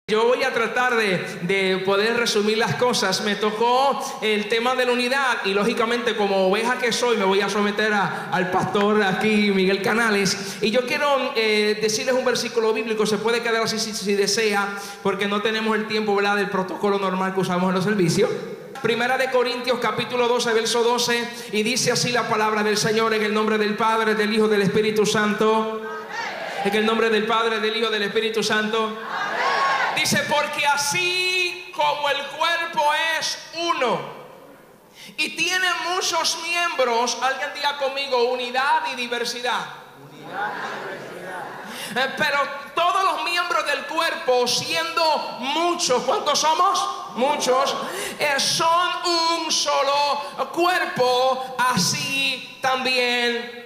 Yo voy a tratar de poder resumir las cosas. Me tocó el tema de la unidad y lógicamente como oveja que soy me voy a someter al pastor aquí, Miguel Canales. Y yo quiero decirles un versículo bíblico. Se puede quedar así si desea, porque no tenemos el tiempo, ¿verdad?, del protocolo normal que usamos en los servicios. Primera de Corintios capítulo 12 verso 12, y dice así la palabra del Señor: en el nombre del Padre, del Hijo, del Espíritu Santo. En el nombre del Padre, del Hijo, del Espíritu Santo. Dice: porque así como el cuerpo es uno y tiene muchos miembros, alguien diga conmigo: unidad y diversidad. Unidad y diversidad. Pero todos los miembros del cuerpo, siendo muchos, ¿cuántos somos? Muchos, son un solo cuerpo, así también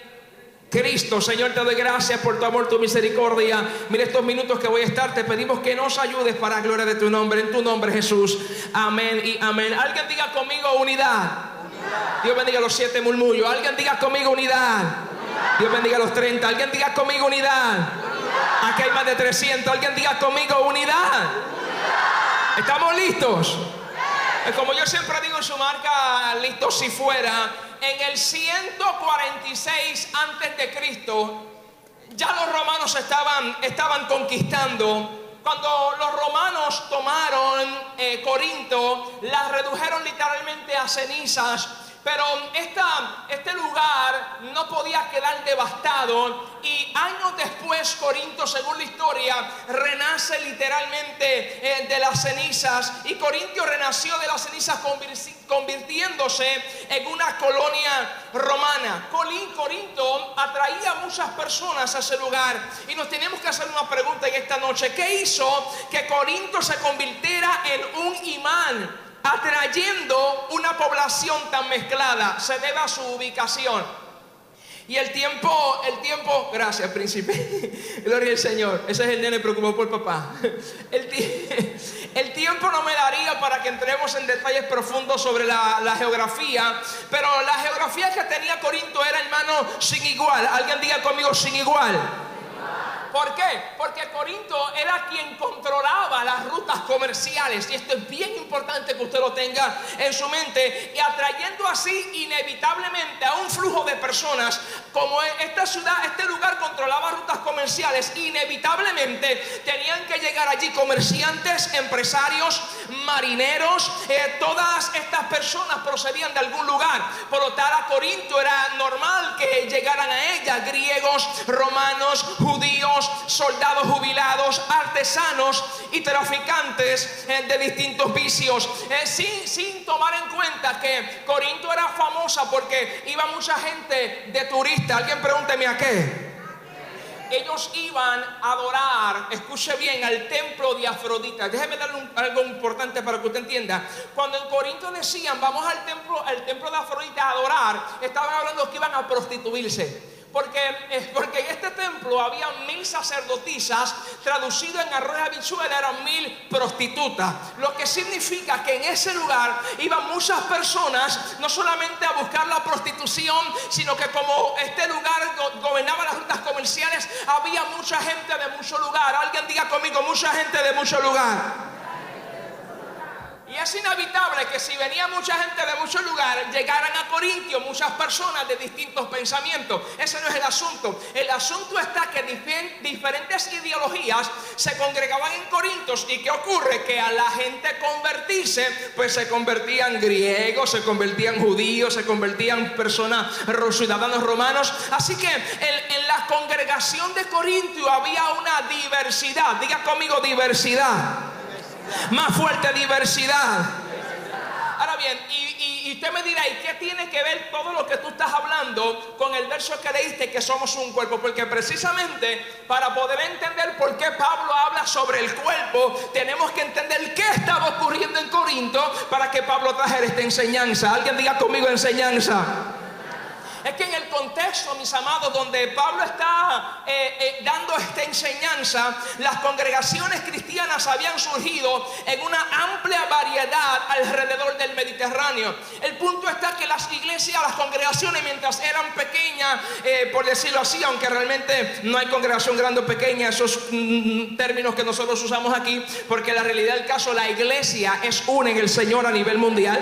Cristo. Señor, te doy gracias por tu amor, tu misericordia. Mira estos minutos que voy a estar, te pedimos que nos ayudes para la gloria de tu nombre, en tu nombre, Jesús. Amén y amén. Alguien diga conmigo: unidad. Unidad. Dios bendiga los 7 murmullos. Alguien diga conmigo: unidad. Unidad. Dios bendiga los 30. Alguien diga conmigo: unidad. Unidad. Aquí hay más de 300. Alguien diga conmigo: unidad. Unidad. ¿Estamos listos? Como yo siempre digo en su marca, listo si fuera. En el 146 antes de Cristo, ya los romanos estaban conquistando. Cuando los romanos tomaron Corinto, la redujeron literalmente a cenizas. Pero este lugar no podía quedar devastado, y años después Corinto, según la historia, renace literalmente de las cenizas, y Corinto renació de las cenizas convirtiéndose en una colonia romana. Corinto atraía a muchas personas a ese lugar, y nos tenemos que hacer una pregunta en esta noche: ¿qué hizo que Corinto se convirtiera en un imán, atrayendo una población tan mezclada? Se debe a su ubicación. Y el tiempo, gracias, príncipe, gloria al Señor. Ese es el nene preocupado por papá. El tiempo no me daría para que entremos en detalles profundos sobre la geografía, pero la geografía que tenía Corinto era, hermano, sin igual. Alguien diga conmigo: sin igual. ¿Por qué? Porque Corinto era quien controlaba las rutas comerciales, y esto es bien importante que usted lo tenga en su mente, y atrayendo así inevitablemente a un flujo de personas. Como esta ciudad, este lugar controlaba rutas comerciales, inevitablemente tenían que llegar allí comerciantes, empresarios, marineros. Todas estas personas procedían de algún lugar. Por lo tanto, a Corinto era normal que llegaran a ella griegos, romanos, judíos, soldados jubilados, artesanos y traficantes de distintos vicios, sin tomar en cuenta que Corinto era famosa porque iba mucha gente de turista. Alguien pregúnteme: ¿a qué? Ellos iban a adorar, escuche bien, al templo de Afrodita. Déjeme darle algo importante para que usted entienda. Cuando en Corinto decían vamos al templo de Afrodita a adorar, estaban hablando que iban a prostituirse. Porque en este templo había 1000 sacerdotisas, traducido en arroz y habichuela eran 1000 prostitutas. Lo que significa que en ese lugar iban muchas personas, no solamente a buscar la prostitución, sino que como este lugar gobernaba las rutas comerciales, había mucha gente de mucho lugar. Alguien diga conmigo: mucha gente de mucho lugar. Y es inevitable que si venía mucha gente de muchos lugares, llegaran a Corintio muchas personas de distintos pensamientos. Ese no es el asunto. El asunto está que diferentes ideologías se congregaban en Corintios. ¿Y qué ocurre? Que a la gente convertirse, pues se convertían griegos, se convertían judíos, se convertían personas, ciudadanos romanos. Así que en la congregación de Corintio había una diversidad. Diga conmigo: diversidad. Más fuerte: diversidad. Ahora bien, y usted me dirá: ¿y qué tiene que ver todo lo que tú estás hablando con el verso que leíste, que somos un cuerpo? Porque precisamente para poder entender por qué Pablo habla sobre el cuerpo, tenemos que entender qué estaba ocurriendo en Corinto para que Pablo trajera esta enseñanza. Alguien diga conmigo: enseñanza. Es que en el contexto, mis amados, donde Pablo está dando esta enseñanza, las congregaciones cristianas habían surgido en una amplia variedad alrededor del Mediterráneo. El punto está que las iglesias iglesia, las congregaciones mientras eran pequeñas, por decirlo así, aunque realmente no hay congregación grande o pequeña, esos términos que nosotros usamos aquí, porque la realidad del caso, la iglesia es una en el Señor a nivel mundial.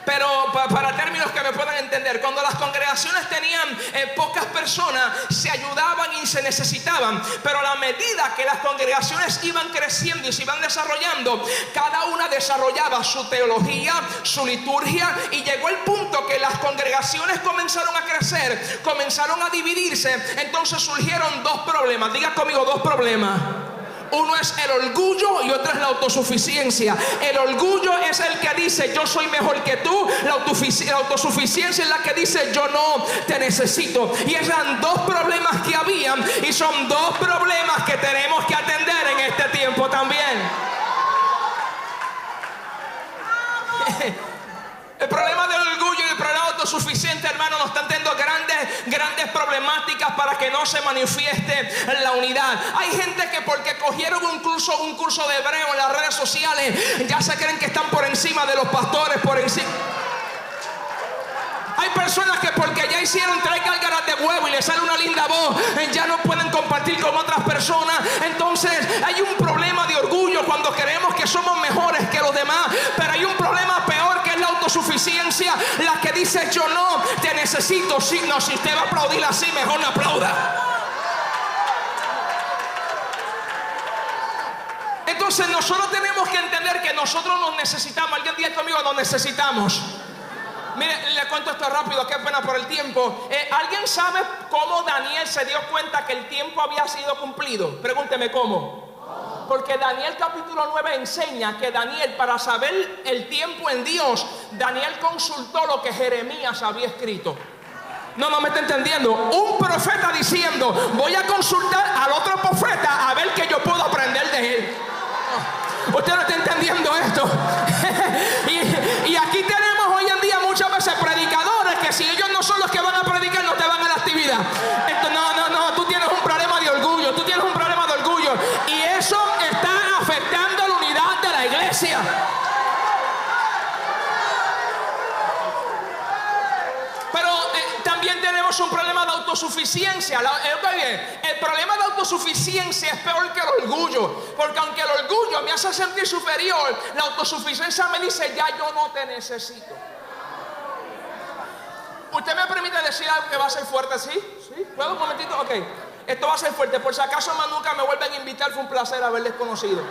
Pero para términos que me puedan entender, cuando las congregaciones tenían pocas personas, se ayudaban y se necesitaban. Pero a la medida que las congregaciones iban creciendo y se iban desarrollando, cada una desarrollaba su teología, su liturgia, y llegó el punto que las congregaciones comenzaron a crecer, comenzaron a dividirse. Entonces surgieron dos problemas. Diga conmigo, dos problemas. Uno es el orgullo y otro es la autosuficiencia. El orgullo es el que dice yo soy mejor que tú. La autosuficiencia es la que dice yo no te necesito. Y eran dos problemas que habían, y son dos problemas que tenemos que atender en este tiempo también. El problema del orgullo y el problema autosuficiente, hermano, nos están teniendo grandes problemáticas para que no se manifieste la unidad. Hay gente que porque cogieron un curso de hebreo en las redes sociales, ya se creen que están por encima de los pastores, por encima. Hay personas que porque ya hicieron 3 gárgaras de huevo y les sale una linda voz, ya no pueden compartir con otras personas. Entonces hay un problema de orgullo cuando creemos que somos mejores que los demás. Pero hay un problema peor, que es la autosuficiencia, la que dice yo no te necesito. Si usted va a aplaudir así, mejor no aplauda. Entonces nosotros tenemos que entender que nosotros nos necesitamos. Alguien diga conmigo, nos necesitamos. Mire, le cuento esto rápido, qué pena por el tiempo. ¿Alguien sabe cómo Daniel se dio cuenta que el tiempo había sido cumplido? Pregúnteme cómo. Porque Daniel capítulo 9 enseña que Daniel, para saber el tiempo en Dios, Daniel consultó lo que Jeremías había escrito. No me está entendiendo. Un profeta diciendo, voy a consultar al otro profeta a ver qué yo puedo aprender de él. Usted no está entendiendo esto. y aquí tenemos hoy en día muchas veces predicadores que si ellos no son los que van a predicar, no te van a la actividad. Entonces, no, tú tienes un problema de orgullo. Tú tienes un problema de orgullo. Y eso está afectando la unidad de la iglesia. Pero también tenemos un problema de autosuficiencia. El problema de autosuficiencia es peor que el orgullo, porque aunque el orgullo me hace sentir superior, la autosuficiencia me dice ya yo no te necesito. ¿Usted me permite decir algo que va a ser fuerte? ¿Sí? ¿Puedo un momentito? Ok, esto va a ser fuerte. Por si acaso más nunca me vuelven a invitar, fue un placer haberles conocido.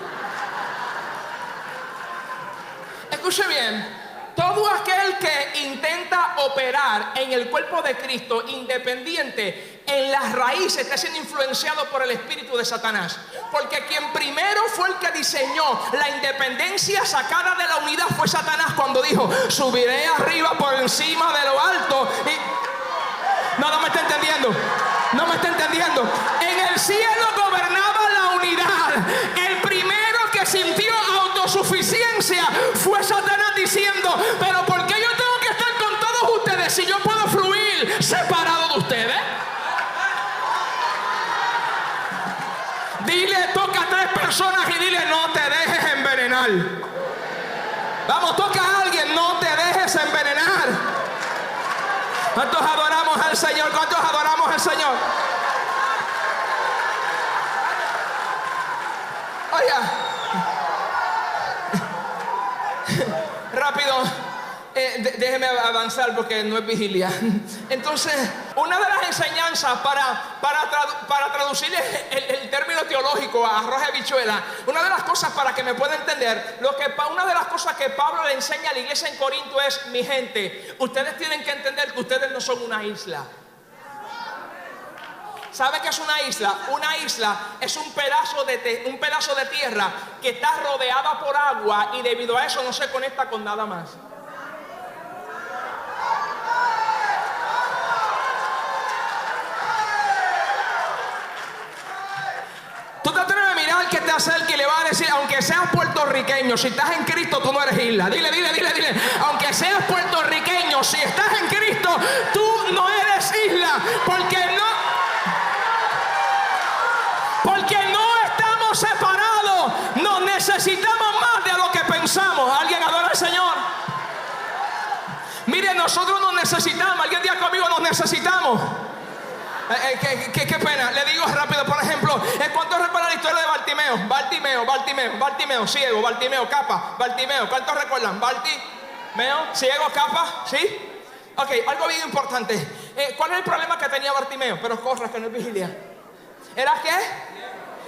Escuche bien. Todo aquel que intenta operar en el cuerpo de Cristo independiente, en las raíces, está siendo influenciado por el espíritu de Satanás. Porque quien primero fue el que diseñó la independencia sacada de la unidad fue Satanás, cuando dijo, subiré arriba por encima de lo alto. No me está entendiendo. No me está entendiendo. En el cielo gobernaba la unidad. El primero que sintió autosuficiencia fue Satanás, diciendo, pero ¿por qué yo tengo que estar con todos ustedes si yo puedo fluir separado de ustedes? Dile, toca a 3 personas y dile, no te dejes envenenar. Vamos, toca a alguien, no te dejes envenenar. ¿Cuántos adoramos al Señor? ¿Cuántos adoramos al Señor? Oiga, rápido, déjeme avanzar porque no es vigilia. Entonces, una de las enseñanzas para traducir el término teológico a arroz de habichuela, una de las cosas para que me pueda entender, una de las cosas que Pablo le enseña a la iglesia en Corinto es, mi gente, ustedes tienen que entender que ustedes no son una isla. ¿Sabe qué es una isla? Una isla es un pedazo de tierra que está rodeada por agua y debido a eso no se conecta con nada más. Tú te atreves a mirar al que te acerca y le vas a decir, aunque seas puertorriqueño, si estás en Cristo tú no eres isla. Dile. Aunque seas puertorriqueño, si estás en Cristo tú no eres isla. Porque no estamos separados. Nos necesitamos más de lo que pensamos. ¿Alguien adora al Señor? Mire, Mire, nosotros nos necesitamos. Alguien diga conmigo, nos necesitamos. Qué pena. Le digo rápido, por ejemplo, ¿cuántos recuerdan la historia de Bartimeo, ciego, Bartimeo, capa, Bartimeo? ¿Cuántos recuerdan? Bartimeo, ciego, capa, ¿sí? Ok, algo bien importante. ¿Cuál es el problema que tenía Bartimeo? Pero corra, que no es vigilia. ¿Era qué?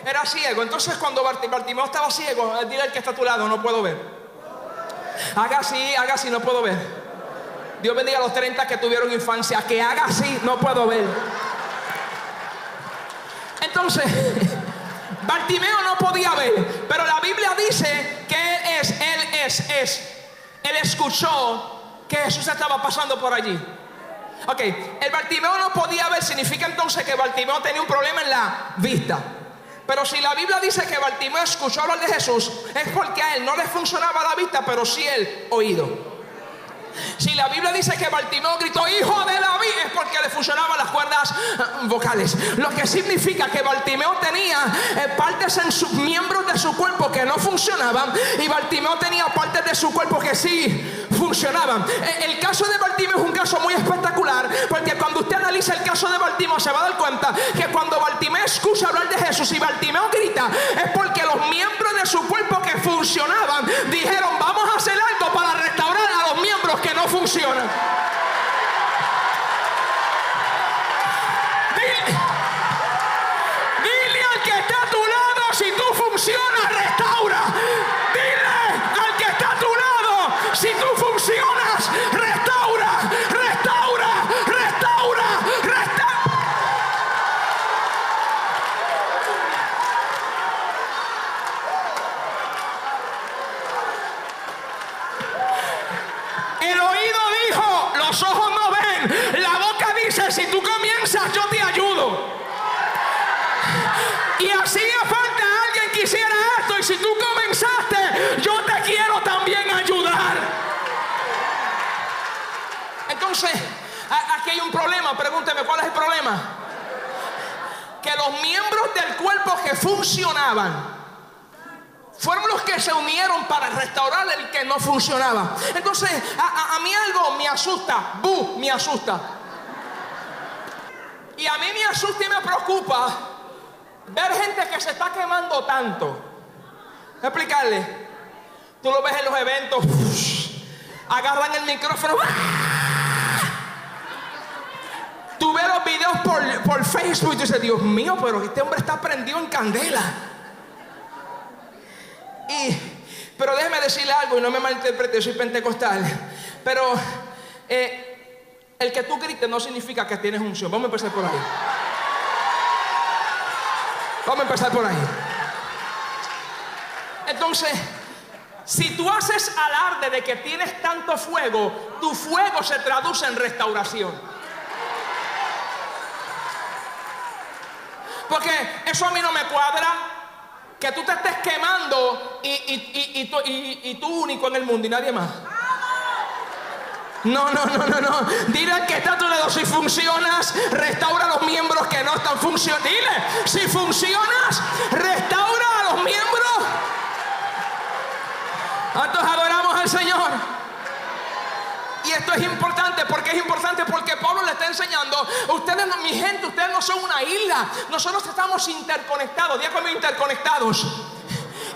Era ciego. Entonces cuando Bartimeo estaba ciego, dile al que está a tu lado, no puedo ver. Haga así, no puedo ver. Dios bendiga a los 30 que tuvieron infancia. Que haga así, no puedo ver. Entonces, Bartimeo no podía ver, pero la Biblia dice que él escuchó que Jesús estaba pasando por allí. Ok, el Bartimeo no podía ver, significa entonces que Bartimeo tenía un problema en la vista. Pero si la Biblia dice que Bartimeo escuchó hablar de Jesús, es porque a él no le funcionaba la vista, pero sí el oído. Si la Biblia dice que Bartimeo gritó hijo de David, es porque le funcionaban las cuerdas vocales. Lo que significa que Bartimeo tenía partes en sus miembros de su cuerpo que no funcionaban, y Bartimeo tenía partes de su cuerpo que sí funcionaban. El caso de Bartimeo es un caso muy espectacular, porque cuando usted analiza el caso de Bartimeo se va a dar cuenta que cuando Bartimeo escucha hablar de Jesús y Bartimeo grita, es porque los miembros de su cuerpo que funcionaban dijeron vamos a hacer algo para restaurar a los miembros que no funcionan. Dile al que está a tu lado, si tú funcionas, restaura. Dile al que está a tu lado, si tú funcionas, restaura. El oído dijo, los ojos no ven. La boca dice, si tú comienzas, yo te ayudo. Y hacía falta alguien que hiciera esto. Y si tú comenzaste, yo te quiero también ayudar. Entonces, aquí hay un problema. Pregúnteme, ¿cuál es el problema? Que los miembros del cuerpo que funcionaban fueron los que se unieron para restaurar el que no funcionaba. Entonces, a mí algo me asusta. Me asusta. Y a mí me asusta y me preocupa ver gente que se está quemando tanto. Voy a explicarle. Tú lo ves en los eventos. Agarran el micrófono. Tú ves los videos por Facebook y tú dices, Dios mío, pero este hombre está prendido en candela. Pero déjeme decirle algo y no me malinterprete, soy pentecostal. Pero el que tú grites no significa que tienes unción. Vamos a empezar por ahí. Entonces, si tú haces alarde de que tienes tanto fuego, tu fuego se traduce en restauración. Porque eso a mí no me cuadra. Que tú te estés quemando y tú único en el mundo y nadie más. No. Dile al que está a tu lado, si funcionas, restaura a los miembros que no están funcionando. Dile, si funcionas, restaura a los miembros. ¿Cuántos adoramos al Señor? Y esto es importante. ¿Por qué es importante? Porque Pablo le está enseñando, ustedes, mi gente, ustedes no son una isla. Nosotros estamos interconectados. Diga conmigo, interconectados.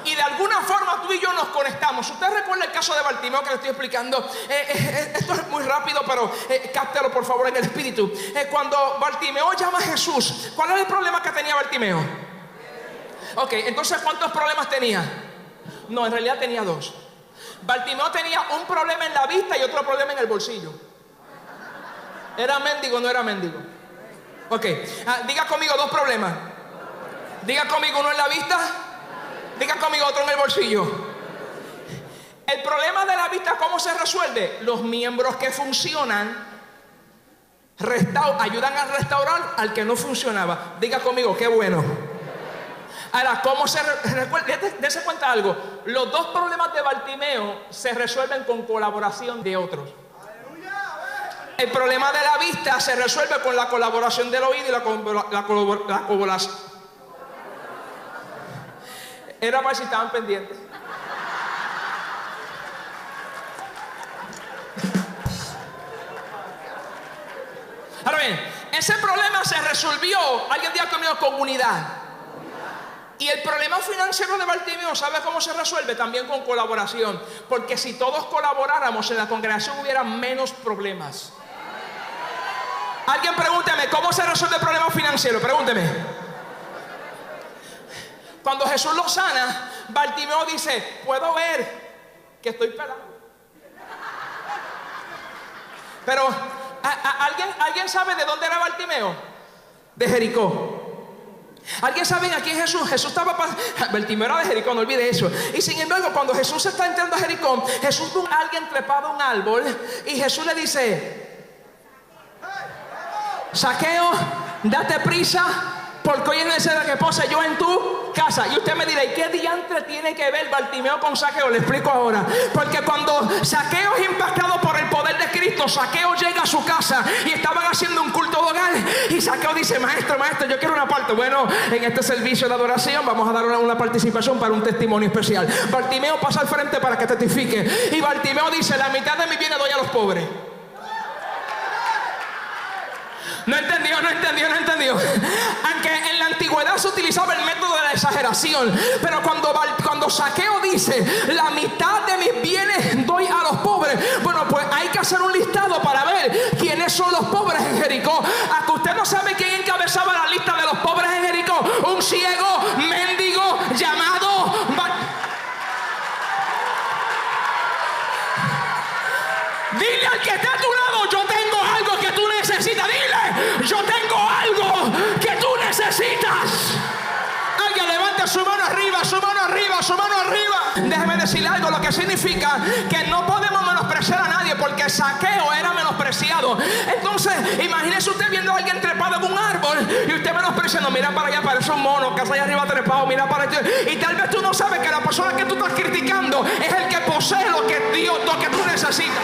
Y de alguna forma tú y yo nos conectamos. Usted recuerda el caso de Bartimeo que le estoy explicando. Esto es muy rápido, pero cáptelo por favor en el espíritu. Cuando Bartimeo llama a Jesús, ¿cuál era el problema que tenía Bartimeo? Ok, entonces ¿cuántos problemas tenía? No, en realidad tenía dos. Bartimeo tenía un problema en la vista y otro problema en el bolsillo. ¿Era mendigo o no era mendigo? Ok, diga conmigo dos problemas. Diga conmigo uno en la vista. Diga conmigo otro en el bolsillo. El problema de la vista, ¿cómo se resuelve? Los miembros que funcionan ayudan a restaurar al que no funcionaba. Diga conmigo, qué bueno. Ahora, ¿cómo se resuelve? Dese cuenta algo. Los dos problemas de Bartimeo se resuelven con colaboración de otros. El problema de la vista se resuelve con la colaboración del oído y la colaboración. Era para si estaban pendientes. ese problema se resolvió, alguien diga conmigo, con unidad. Y el problema financiero de Bartimeo, ¿sabe cómo se resuelve? También con colaboración. Porque si todos colaboráramos en la congregación hubiera menos problemas. Alguien pregúnteme, ¿cómo se resuelve el problema financiero? Pregúnteme. Cuando Jesús lo sana, Bartimeo dice, puedo ver que estoy pelado. Pero, ¿alguien sabe de dónde era Bartimeo? De Jericó. ¿Alguien sabe a quién Jesús? Jesús estaba Bartimeo era de Jericó, no olvide eso. Y sin embargo, cuando Jesús está entrando a Jericó, Jesús ve a alguien trepado a un árbol y Jesús le dice: Zaqueo, date prisa, porque hoy es necesario que pose yo en tu casa. Y usted me dirá, ¿y qué diantre tiene que ver Bartimeo con Zaqueo? Le explico ahora. Porque cuando Zaqueo es impactado por el poder de Cristo, Zaqueo llega a su casa y estaban haciendo un culto de hogar. Y Zaqueo dice: maestro, yo quiero una parte. Bueno, en este servicio de adoración vamos a dar una participación para un testimonio especial. Bartimeo pasa al frente para que testifique. Y Bartimeo dice: la mitad de mi bienes doy a los pobres. No entendió. Aunque en la antigüedad se utilizaba el método de la exageración, pero cuando Zaqueo dice: la mitad de mis bienes doy a los pobres, bueno, pues hay que hacer un listado para ver quiénes son los pobres en Jericó. ¿A que usted no sabe quién encabezaba la lista de los pobres en Jericó? Un ciego, mendigo, llamado Dile al que está a tu lado: yo tengo algo que tú necesitas. Dile: yo tengo algo que tú necesitas. Alguien levante su mano arriba, su mano arriba, su mano arriba. Déjeme decirle algo, lo que significa que no podemos menospreciar a nadie, porque Zaqueo era menospreciado. Entonces, imagínese usted viendo a alguien trepado en un árbol y usted menospreciando: mira para allá, parece un mono que está allá arriba trepado, mira para allá. Y tal vez tú no sabes que la persona que tú estás criticando es el que posee lo que tú necesitas.